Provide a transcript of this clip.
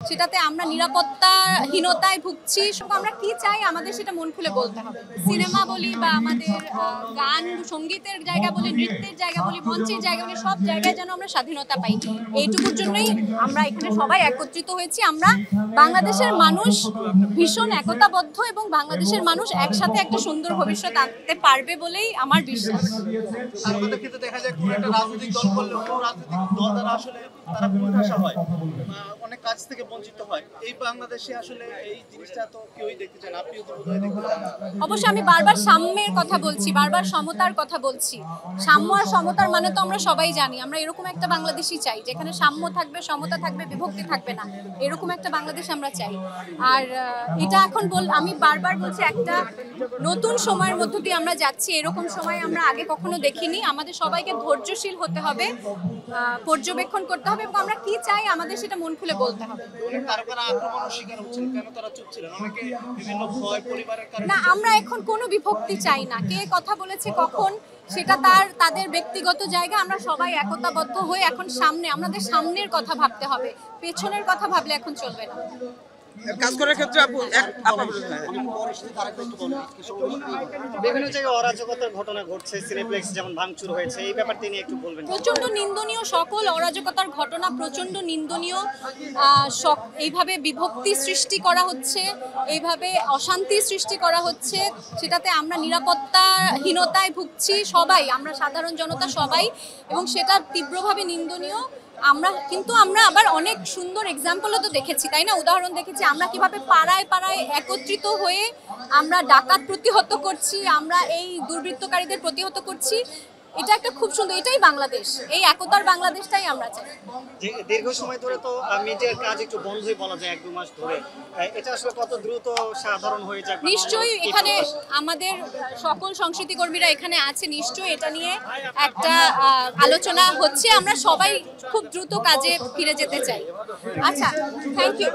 সেটাতে আমরা নিরাপত্তাহীনতায় ভুগছি। আমরা কি চাই আমাদের সেটা মন খুলে বলতে হবে। সিনেমা বলি বা আমাদের গান সঙ্গীতের জায়গা বলি, নৃত্যের জায়গা বলি, মঞ্চের জায়গা বলি, সব জায়গায় যেন আমরা স্বাধীনতা পাই। এইটুকুর জন্যই আমরা এখানে সবাই একত্রিত হয়েছি। আমরা বাংলাদেশের মানুষ ভীষণ একতাবদ্ধ এবং বাংলাদেশের মানুষ একসাথে একটা সুন্দর ভবিষ্যৎ আনতে পারবে বলেই আমার বিশ্বাস। দেখা যায় কোন একটা রাজনৈতিক দল করলে অন্য রাজনৈতিক দল দ্বারা আসলে তারা কোণঠাসা হয়, অনেক কাজ থেকে বঞ্চিত হয়। এই বাংলাদেশে আসলে এই জিনিসটা তো কেউই দেখতে চায় না, আপনিও তো বোধহয় দেখতে চান না। অবশ্যই আমি বারবার সাম্যের কথা বলছি, বারবার সমতার কথা বলছি। সাম্য আর সমতার মানে তো আমরা সবাই জানি। আমরা এরকম একটা বাংলাদেশই চাই যেখানে সাম্য থাকবে, সমতা থাকবে, বিভক্তি থাকবে না। এরকম একটা বাংলাদেশ আমরা চাই। আর এটা এখন আমি বারবার বলছি, একটা নতুন সময়ের মধ্য দিয়ে আমরা যাচ্ছি। এরকম সময় আমরা আগে কখনো দেখিনি। আমাদের সবাইকে ধৈর্যশীল হতে হবে, পর্যবেক্ষণ করতে হবে এবং আমরা কি চাই আমাদের সেটা মন খুলে বলতে হবে। না, আমরা এখন কোনো বিভক্তি চাই না। কে কথা বলেছে কখন সেটা তাদের ব্যক্তিগত জায়গা। আমরা সবাই একতাবদ্ধ হয়ে এখন আমাদের সামনের কথা ভাবতে হবে, পেছনের কথা ভাবলে এখন চলবে না। কাজ করার ক্ষেত্রে বিভিন্ন জায়গায় অরাজকতার ঘটনা ঘটছে, সিনেপ্লেক্স যেমন ভাঙচুর হয়েছে, এই ব্যাপারটি নিয়ে একটু বলবেন। প্রচন্ড নিন্দনীয়, সকল অরাজকতার ঘটনা প্রচন্ড নিন্দনীয়। এইভাবে বিভক্তি সৃষ্টি করা হচ্ছে, এইভাবে অশান্তি সৃষ্টি করা হচ্ছে, সেটাতে আমরা নিরাপত্তাহীনতায় ভুগছি সবাই, আমরা সাধারণ জনতা সবাই, এবং সেটা তীব্রভাবে নিন্দনীয়। আমরা আবার অনেক সুন্দর এক্সাম্পলও তো দেখেছি, তাই না? উদাহরণ দেখেছি আমরা কিভাবে পাড়ায় পাড়ায় একত্রিত হয়ে আমরা ডাকাত প্রতিহত করছি, আমরা এই দুর্বৃত্তকারীদের প্রতিহত করছি। এটা একটা খুব সুন্দর, এটাই বাংলাদেশ, এই একতার বাংলাদেশটাই আমরা চাই। দীর্ঘ সময় ধরে তো মিডিয়ার কাজ একটু বন্ধই বলা যায়, 1-2 মাস ধরে। এটা আসলে কত দ্রুত সাধারণ হয়ে যাবে? নিশ্চয়ই এখানে আমাদের সকল সংস্কৃতি কর্মীরা এখানে আছে, নিশ্চয়ই এটা নিয়ে একটা আলোচনা হচ্ছে। আমরা সবাই খুব দ্রুত কাজে ফিরে যেতে চাই। আচ্ছা, থ্যাংক ইউ।